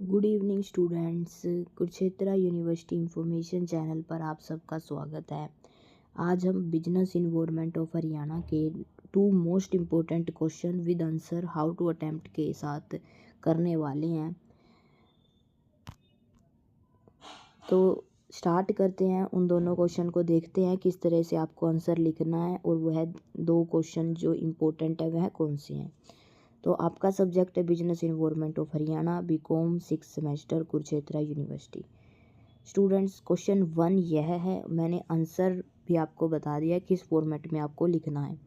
Good evening students. Kurukshetra university information channel पर आप सबका स्वागत है। आज हम बिजनेस इन्वायरमेंट ऑफ हरियाणा के 2 most important question with answer how to attempt के साथ करने वाले हैं। तो स्टार्ट करते हैं। उन दोनों क्वेश्चन को देखते हैं किस तरह से आपको आंसर लिखना है और वह 2 क्वेश्चन जो इम्पोर्टेंट है वह कौन से हैं। तो आपका सब्जेक्ट है business environment of Haryana, BCom 6 semester, Kurukshetra university. Students, question 1 यह है, मैंने आंसर भी आपको बता दिया है किस फॉर्मेट में आपको लिखना है।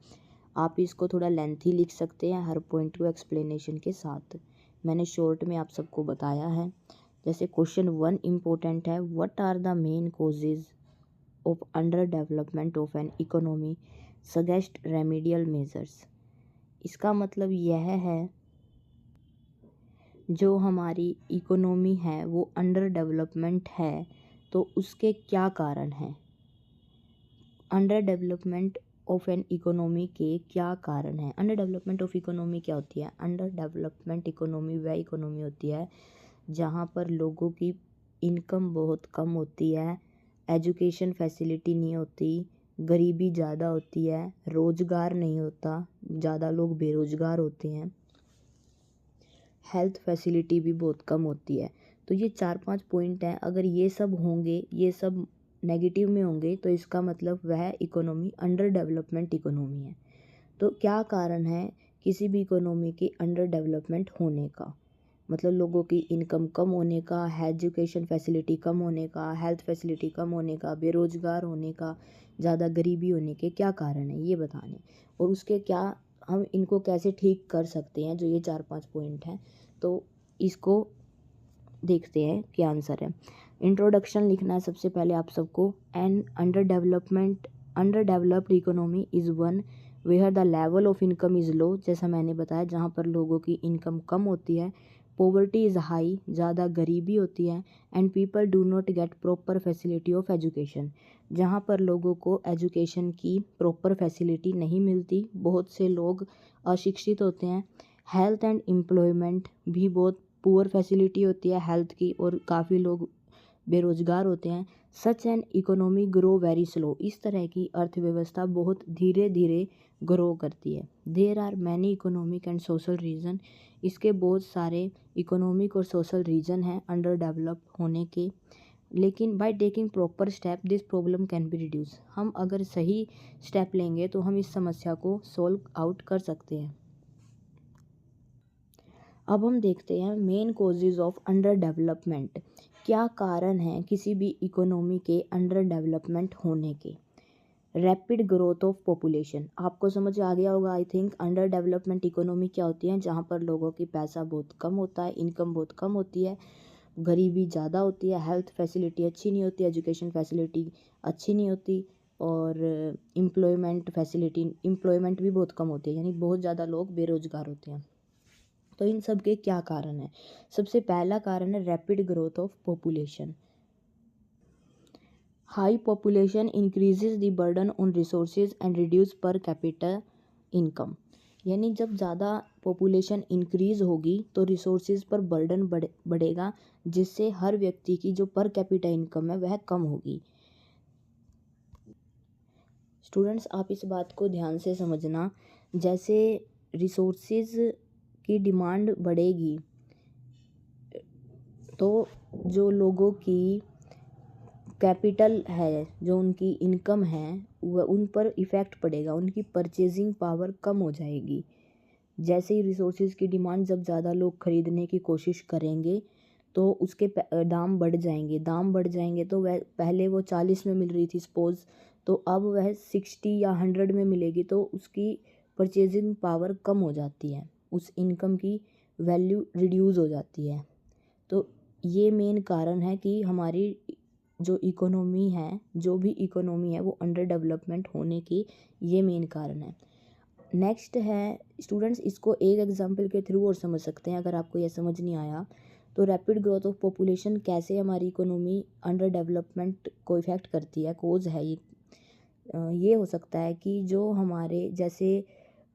आप इसको थोड़ा लेंथी लिख सकते हैं हर पॉइंट को एक्सप्लेनेशन के साथ। मैंने शॉर्ट में आप सबको बताया है। जैसे क्वेश्चन 1 इम्पोर्टेंट है, what are the main causes of under development of an economy, suggest remedial measures. इसका मतलब यह है, जो हमारी इकोनॉमी है वो अंडर डेवलपमेंट है तो उसके क्या कारण हैं। Under development of an economy के क्या कारण हैं। अंडर डेवलपमेंट ऑफ इकोनॉमी क्या होती है? अंडर डेवलपमेंट इकोनॉमी वह इकोनॉमी होती है जहाँ पर लोगों की इनकम बहुत कम होती है, एजुकेशन फैसिलिटी नहीं होती, गरीबी ज़्यादा होती है, रोज़गार नहीं होता, ज़्यादा लोग बेरोज़गार होते हैं, हेल्थ फैसिलिटी भी बहुत कम होती है। तो ये 4-5 पॉइंट हैं। अगर ये सब होंगे, ये सब नेगेटिव में होंगे तो इसका मतलब वह इकोनॉमी अंडर डेवलपमेंट इकोनॉमी है। तो क्या कारण है किसी भी इकोनॉमी के अंडर डेवलपमेंट होने का? मतलब लोगों की इनकम कम होने का, एजुकेशन फैसिलिटी कम होने का, हेल्थ फैसिलिटी कम होने का, बेरोज़गार होने का, ज़्यादा गरीबी होने के क्या कारण है ये बताने, और उसके क्या हम इनको कैसे ठीक कर सकते हैं। जो ये 4-5 पॉइंट हैं तो इसको देखते हैं क्या आंसर है। इंट्रोडक्शन लिखना है सबसे पहले आप सबको। An under developed economy is one where the level of income is low. जैसा मैंने बताया, जहाँ पर लोगों की इनकम कम होती है, पॉवर्टी इज़ हाई, ज़्यादा गरीबी होती है, and people do not get proper facility of education, जहाँ पर लोगों को एजुकेशन की प्रॉपर फैसिलिटी नहीं मिलती, बहुत से लोग अशिक्षित होते हैं। हेल्थ एंड एम्प्लॉयमेंट भी बहुत पुअर फैसिलिटी होती है हेल्थ की, और काफ़ी लोग बेरोज़गार होते हैं। Such an economy grow very slow. इस तरह की अर्थव्यवस्था बहुत धीरे धीरे ग्रो करती है। There are many economic and social reason. इसके बहुत सारे इकोनॉमिक और सोशल रीज़न हैं अंडर डेवलप होने के, लेकिन by taking proper step this problem can be reduce. हम अगर सही स्टेप लेंगे तो हम इस समस्या को सॉल्व आउट कर सकते हैं। अब हम देखते हैं main causes of under development. क्या कारण हैं किसी भी इकोनॉमी के अंडर डेवलपमेंट होने के? Rapid growth of population. आपको समझ आ गया होगा I think. Under development economy क्या होती है? जहाँ पर लोगों की पैसा बहुत कम होता है, इनकम बहुत कम होती है, गरीबी ज़्यादा होती है, हेल्थ फैसिलिटी अच्छी नहीं होती, एजुकेशन फैसिलिटी अच्छी नहीं होती, और एम्प्लॉयमेंट भी बहुत कम होती है, यानी बहुत ज़्यादा लोग बेरोज़गार होते हैं। तो इन सब के क्या कारण है? सबसे पहला कारण है rapid growth of population. High population increases the burden on resources and reduce per capita income. यानी जब ज़्यादा पॉपुलेशन इंक्रीज होगी तो रिसोर्सेज पर बर्डन बढ़ेगा, जिससे हर व्यक्ति की जो पर कैपिटा इनकम है वह कम होगी। स्टूडेंट्स, आप इस बात को ध्यान से समझना। जैसे रिसोर्सेज की डिमांड बढ़ेगी तो जो लोगों की कैपिटल है, जो उनकी इनकम है, वह उन पर इफ़ेक्ट पड़ेगा, उनकी परचेजिंग पावर कम हो जाएगी। जैसे ही रिसोर्सेज की डिमांड जब ज़्यादा लोग ख़रीदने की कोशिश करेंगे तो उसके दाम बढ़ जाएंगे। दाम बढ़ जाएंगे तो वह पहले वो 40 में मिल रही थी सपोज़, तो अब वह 60 या 100 में मिलेगी, तो उसकी परचेजिंग पावर कम हो जाती है, उस इनकम की वैल्यू रिड्यूस हो जाती है। तो ये मेन कारण है कि हमारी जो इकोनॉमी है, जो भी इकोनॉमी है वो अंडर डेवलपमेंट होने की ये मेन कारण है। नेक्स्ट है स्टूडेंट्स, इसको एक एग्जांपल के थ्रू और समझ सकते हैं अगर आपको यह समझ नहीं आया तो। रैपिड ग्रोथ ऑफ पॉपुलेशन कैसे हमारी इकोनॉमी अंडर डेवलपमेंट को इफ़ेक्ट करती है, कोज है ये हो सकता है कि जो हमारे जैसे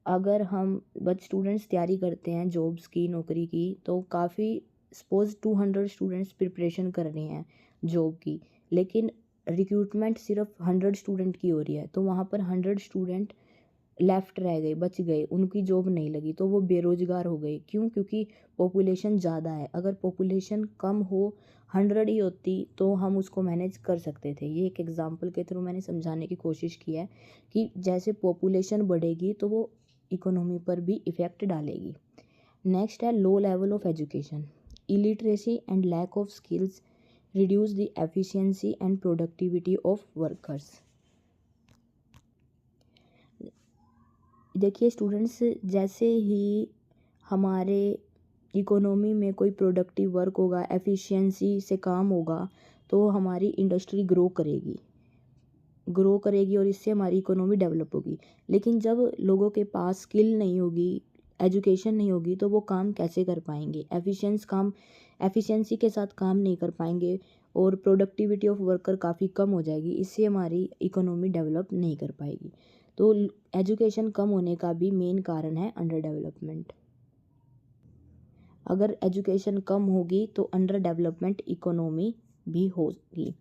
अगर हम स्टूडेंट्स तैयारी करते हैं जॉब्स की, नौकरी की, तो काफ़ी सपोज 200 स्टूडेंट्स प्रिपरेशन कर रहे हैं जॉब की, लेकिन रिक्रूटमेंट सिर्फ 100 स्टूडेंट की हो रही है, तो वहाँ पर 100 स्टूडेंट लेफ़्ट रह गए, बच गए, उनकी जॉब नहीं लगी, तो वो बेरोज़गार हो गए। क्यों? क्योंकि पॉपुलेशन ज़्यादा है। अगर पॉपुलेशन कम हो, 100 ही होती, तो हम उसको मैनेज कर सकते थे। ये एक एग्ज़ाम्पल के थ्रू मैंने समझाने की कोशिश की है कि जैसे पॉपुलेशन बढ़ेगी तो वो इकोनॉमी पर भी इफ़ेक्ट डालेगी। नेक्स्ट है low level of education. Illiteracy and lack of skills reduce the efficiency and productivity of workers. देखिए स्टूडेंट्स, जैसे ही हमारे इकोनॉमी में कोई प्रोडक्टिव वर्क होगा, एफिशिएंसी से काम होगा, तो हमारी इंडस्ट्री ग्रो करेगी और इससे हमारी इकोनॉमी डेवलप होगी। लेकिन जब लोगों के पास स्किल नहीं होगी, एजुकेशन नहीं होगी, तो वो काम कैसे कर पाएंगे? एफिशिएंसी के साथ काम नहीं कर पाएंगे और प्रोडक्टिविटी ऑफ वर्कर काफ़ी कम हो जाएगी। इससे हमारी इकोनॉमी डेवलप नहीं कर पाएगी। तो एजुकेशन कम होने का भी मेन कारण है अंडर डेवलपमेंट। अगर एजुकेशन कम होगी तो अंडर डेवलपमेंट इकोनॉमी भी होगी।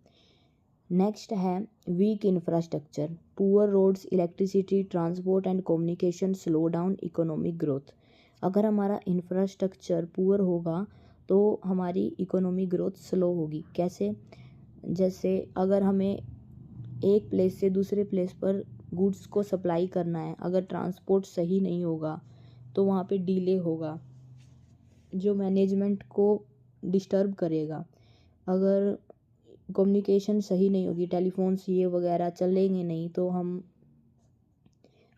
नेक्स्ट है weak infrastructure. Poor roads, electricity, transport and communication slow down economic growth. अगर हमारा इंफ्रास्ट्रक्चर पुअर होगा तो हमारी इकोनॉमिक ग्रोथ स्लो होगी। कैसे? जैसे अगर हमें एक प्लेस से दूसरे प्लेस पर गुड्स को सप्लाई करना है, अगर ट्रांसपोर्ट सही नहीं होगा तो वहाँ पे डिले होगा, जो मैनेजमेंट को डिस्टर्ब करेगा। अगर कम्युनिकेशन सही नहीं होगी, टेलीफोन्स ये वगैरह चलेंगे नहीं, तो हम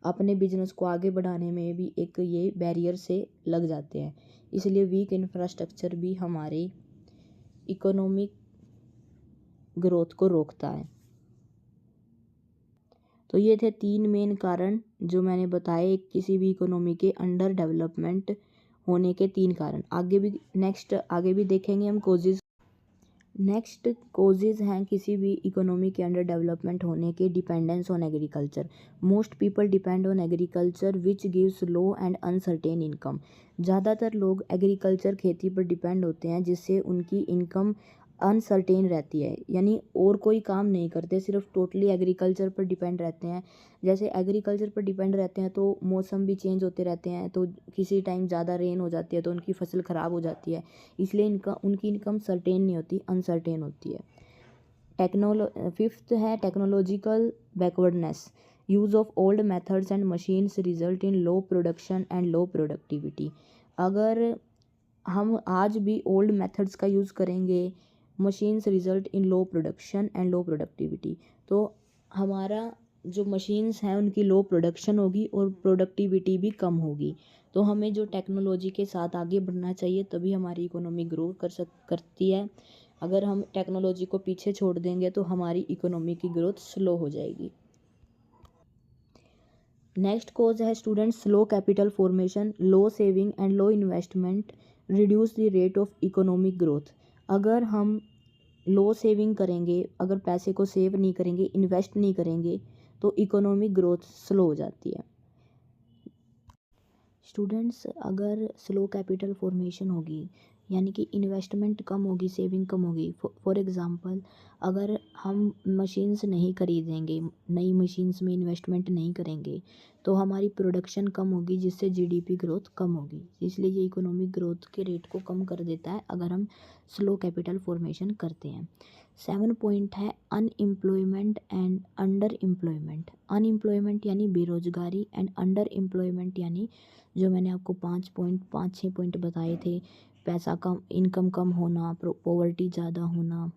अपने बिजनेस को आगे बढ़ाने में भी एक ये बैरियर से लग जाते हैं। इसलिए वीक इंफ्रास्ट्रक्चर भी हमारे इकोनॉमिक ग्रोथ को रोकता है। तो ये थे 3 मेन कारण जो मैंने बताए किसी भी इकोनॉमी के अंडर डेवलपमेंट होने के 3 कारण। आगे भी देखेंगे हम कोजेज़। नेक्स्ट कोजेज़ हैं किसी भी इकोनॉमी के अंडर डेवलपमेंट होने के। Dependence on agriculture. Most people depend on agriculture which gives low and uncertain income. ज़्यादातर लोग एग्रीकल्चर खेती पर डिपेंड होते हैं, जिससे उनकी इनकम अनसर्टेन रहती है, यानी और कोई काम नहीं करते, सिर्फ टोटली एग्रीकल्चर पर डिपेंड रहते हैं। जैसे एग्रीकल्चर पर डिपेंड रहते हैं तो मौसम भी चेंज होते रहते हैं, तो किसी टाइम ज़्यादा रेन हो जाती है तो उनकी फसल ख़राब हो जाती है, इसलिए उनकी इनकम सर्टेन नहीं होती, अनसर्टेन होती है। फिफ्थ है technological backwardness. Use of old methods and machines result in low production and low productivity. अगर हम आज भी ओल्ड मेथड्स का यूज़ करेंगे, machines result in low production and low productivity, तो हमारा जो मशीन्स हैं उनकी लो प्रोडक्शन होगी और प्रोडक्टिविटी भी कम होगी। तो हमें जो टेक्नोलॉजी के साथ आगे बढ़ना चाहिए, तभी हमारी इकोनॉमी ग्रो करती है। अगर हम टेक्नोलॉजी को पीछे छोड़ देंगे तो हमारी इकोनॉमी की ग्रोथ स्लो हो जाएगी। नेक्स्ट कोज है student slow capital formation, low saving and low investment reduce the rate of economic growth. अगर हम लो सेविंग करेंगे, अगर पैसे को सेव नहीं करेंगे, इन्वेस्ट नहीं करेंगे, तो इकोनॉमिक ग्रोथ स्लो हो जाती है। स्टूडेंट्स, अगर स्लो कैपिटल फॉर्मेशन होगी, यानी कि इन्वेस्टमेंट कम होगी, सेविंग कम होगी। फॉर एग्ज़ाम्पल, अगर हम मशीन्स नहीं खरीदेंगे, नई मशीन्स में इन्वेस्टमेंट नहीं करेंगे, तो हमारी प्रोडक्शन कम होगी, जिससे जीडीपी ग्रोथ कम होगी। इसलिए ये इकोनॉमिक ग्रोथ के रेट को कम कर देता है अगर हम स्लो कैपिटल फॉर्मेशन करते हैं। 7 पॉइंट है unemployment and under employment. Unemployment यानी बेरोजगारी, एंड अंडर एम्प्लॉयमेंट यानी जो मैंने आपको 5-6 पॉइंट बताए थे, पैसा कम, इनकम कम होना, पॉवर्टी ज़्यादा होना,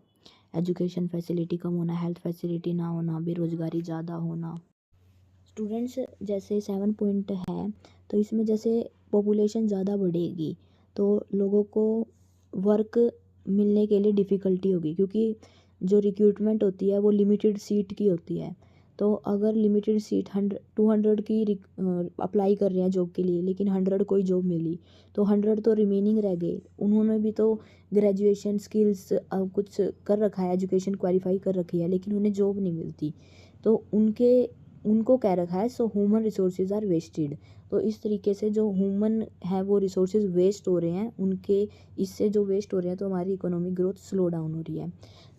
एजुकेशन फैसिलिटी कम होना, हेल्थ फैसिलिटी ना होना, बेरोजगारी ज़्यादा होना। स्टूडेंट्स, जैसे 7 पॉइंट है, तो इसमें जैसे पॉपुलेशन ज़्यादा बढ़ेगी तो लोगों को वर्क मिलने के लिए डिफ़िकल्टी होगी, क्योंकि जो रिक्रूटमेंट होती है वो लिमिटेड सीट की होती है। तो अगर लिमिटेड सीट 200 की अप्लाई कर रहे हैं जॉब के लिए, लेकिन 100 कोई जॉब मिली, तो 100 तो रिमेनिंग रह गए। उन्होंने भी तो ग्रेजुएशन स्किल्स कुछ कर रखा है, एजुकेशन क्वालिफाई कर रखी है, लेकिन उन्हें जॉब नहीं मिलती। तो उनके उनको कह रखा है so human resources are wasted. तो इस तरीके से जो ह्यूमन है वो रिसोर्सेज वेस्ट हो रहे हैं उनके, इससे जो वेस्ट हो रहे हैं तो हमारी इकोनॉमिक ग्रोथ स्लो डाउन हो रही है।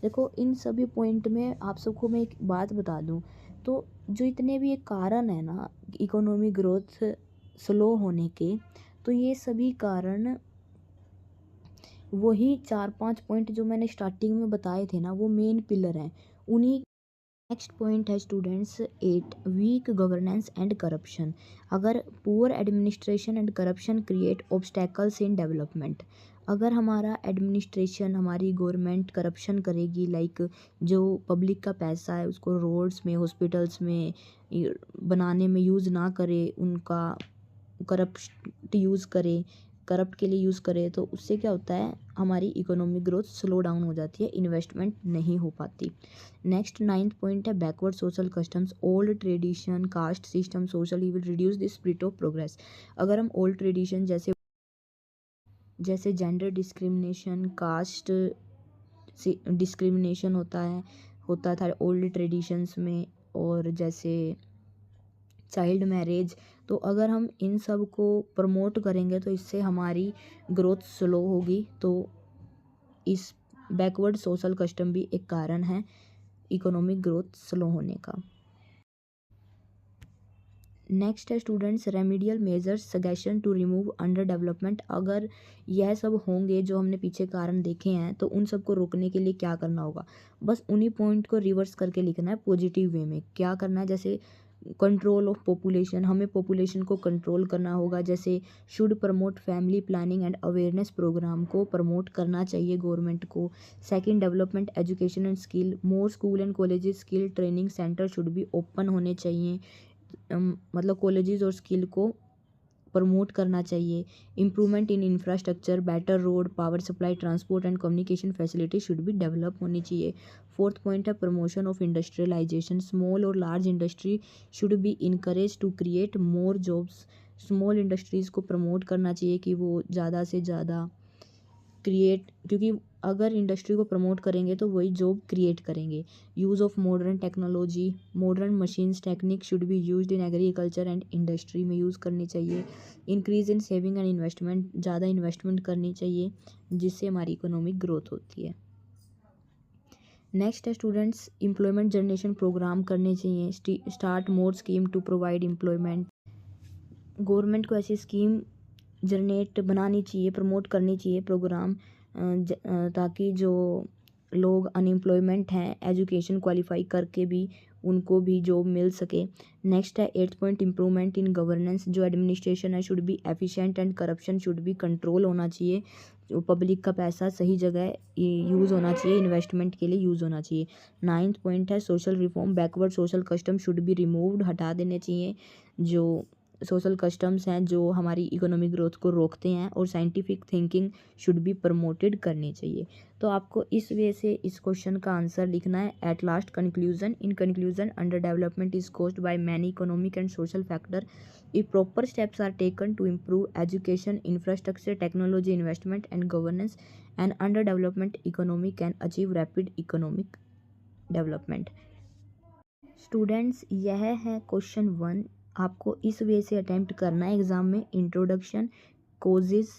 देखो इन सभी पॉइंट में आप सबको मैं एक बात बता दूं, तो जो इतने भी एक कारण है ना इकोनॉमिक ग्रोथ स्लो होने के, तो ये सभी कारण वही 4-5 पॉइंट जो मैंने स्टार्टिंग में बताए थे ना वो मेन पिलर हैं उन्हीं। नेक्स्ट पॉइंट है students 8, weak governance and corruption. अगर poor administration and corruption create obstacles in development. अगर हमारा एडमिनिस्ट्रेशन, हमारी गवर्नमेंट करप्शन करेगी, लाइक जो पब्लिक का पैसा है उसको रोड्स में, हॉस्पिटल्स में बनाने में यूज़ ना करे, उनका करप्ट यूज़ करे, करप्ट के लिए यूज़ करे, तो उससे क्या होता है हमारी इकोनॉमिक ग्रोथ स्लो डाउन हो जाती है, इन्वेस्टमेंट नहीं हो पाती। नेक्स्ट 9th पॉइंट है backward social customs, old tradition, caste system, social evil reduce the spirit of progress. अगर हम ओल्ड ट्रेडिशन जैसे जैसे जेंडर डिस्क्रिमिनेशन, कास्ट डिस्क्रिमिनेशन होता था ओल्ड ट्रेडिशंस में, और जैसे चाइल्ड मैरिज, तो अगर हम इन सब को प्रमोट करेंगे तो इससे हमारी ग्रोथ स्लो होगी। तो इस बैकवर्ड सोशल कस्टम भी एक कारण है इकोनॉमिक ग्रोथ स्लो होने का। नेक्स्ट है students remedial measures suggestion to remove under development. अगर यह सब होंगे जो हमने पीछे कारण देखे हैं तो उन सब को रोकने के लिए क्या करना होगा, बस उन्हीं पॉइंट को रिवर्स करके लिखना है पॉजिटिव वे में। क्या करना है, जैसे कंट्रोल ऑफ पॉपुलेशन, हमें पॉपुलेशन को कंट्रोल करना होगा। जैसे should promote family planning and awareness program को प्रमोट करना चाहिए गवर्नमेंट को। Second development education and skill, more school and colleges skill training center should be open होने चाहिए, मतलब कॉलेजेस और स्किल को प्रमोट करना चाहिए। Improvement in infrastructure, better road, power supply, transport and communication facility should be develop होनी चाहिए। Fourth point है प्रमोशन ऑफ इंडस्ट्रियलाइजेशन, स्मॉल और large industry should be encourage to create more jobs. Small industries को promote करना चाहिए कि वो ज़्यादा से ज़्यादा क्रिएट, क्योंकि अगर इंडस्ट्री को प्रमोट करेंगे तो वही जॉब क्रिएट करेंगे। Use of modern technology, modern machines technique should be used in agriculture and industry में यूज़ करनी चाहिए। Increase in saving and investment, ज़्यादा इन्वेस्टमेंट करनी चाहिए जिससे हमारी इकोनॉमिक ग्रोथ होती है। नेक्स्ट है स्टूडेंट्स एम्प्लॉयमेंट जनरेशन प्रोग्राम करने चाहिए। Start more scheme to provide employment. Government को ऐसी स्कीम जनरेट बनानी चाहिए, प्रमोट करनी चाहिए प्रोग्राम, ताकि जो लोग अनएम्प्लॉयमेंट हैं एजुकेशन क्वालिफाई करके भी उनको भी जॉब मिल सके। नेक्स्ट है 8th point improvement in governance, जो एडमिनिस्ट्रेशन है should be efficient and corruption should be control होना चाहिए। जो पब्लिक का पैसा सही जगह यूज़ होना चाहिए, इन्वेस्टमेंट के लिए यूज़ होना चाहिए। 9th पॉइंट है social reform, backward social custom should be removed, हटा देने चाहिए जो सोशल कस्टम्स हैं जो हमारी इकोनॉमिक ग्रोथ को रोकते हैं, और scientific thinking should be promoted करनी चाहिए। तो आपको इस वे से इस क्वेश्चन का आंसर लिखना है। At last conclusion, in conclusion under development is caused by many economic and social factor. If proper steps are taken to improve education, infrastructure, technology, investment and governance, and under development economy can achieve rapid economic development. Students यह है question 1, आपको इस वे से attempt करना है exam में। Introduction, causes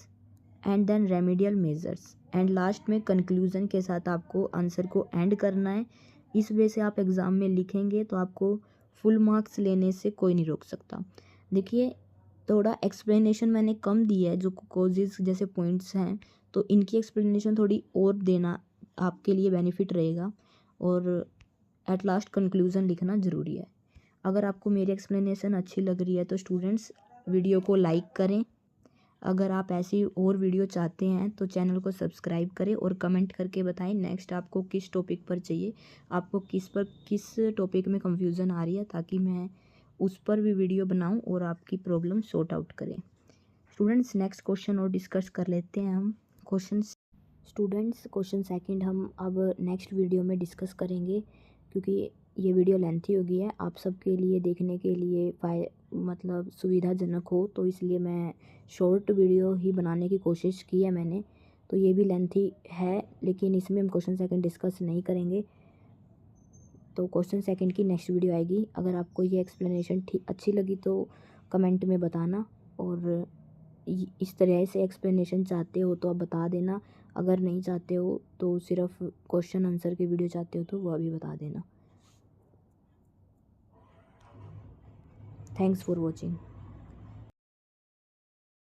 and then remedial measures, and last में conclusion के साथ आपको आंसर को एंड करना है। इस वे से आप एग्ज़ाम में लिखेंगे तो आपको फुल मार्क्स लेने से कोई नहीं रोक सकता। देखिए थोड़ा एक्सप्लेनेशन मैंने कम दी है, जो कोजेस जैसे पॉइंट्स हैं तो इनकी एक्सप्लेनेशन थोड़ी और देना आपके लिए बेनिफिट रहेगा, और एट लास्ट कंक्लूज़न लिखना ज़रूरी है। अगर आपको मेरी एक्सप्लेनेशन अच्छी लग रही है तो स्टूडेंट्स वीडियो को लाइक करें। अगर आप ऐसी और वीडियो चाहते हैं तो चैनल को सब्सक्राइब करें, और कमेंट करके बताएं नेक्स्ट आपको किस टॉपिक पर चाहिए, आपको किस टॉपिक में कंफ्यूजन आ रही है, ताकि मैं उस पर भी वीडियो बनाऊं और आपकी प्रॉब्लम सॉर्ट आउट करें। स्टूडेंट्स नेक्स्ट क्वेश्चन और डिस्कस कर लेते हैं हम क्वेश्चन। स्टूडेंट्स क्वेश्चन सेकंड हम अब नेक्स्ट वीडियो में डिस्कस करेंगे, क्योंकि ये वीडियो लेंथी हो गई है, आप सबके लिए देखने के लिए मतलब सुविधाजनक हो, तो इसलिए मैं शॉर्ट वीडियो ही बनाने की कोशिश की है मैंने। तो ये भी लेंथी है, लेकिन इसमें हम क्वेश्चन सेकंड डिस्कस नहीं करेंगे। तो क्वेश्चन सेकंड की नेक्स्ट वीडियो आएगी। अगर आपको ये एक्सप्लेनेशन ठीक अच्छी लगी तो कमेंट में बताना, और इस तरह से एक्सप्लेनेशन चाहते हो तो आप बता देना। अगर नहीं चाहते हो तो सिर्फ क्वेश्चन आंसर की वीडियो चाहते हो तो वह भी बता देना। Thanks for watching.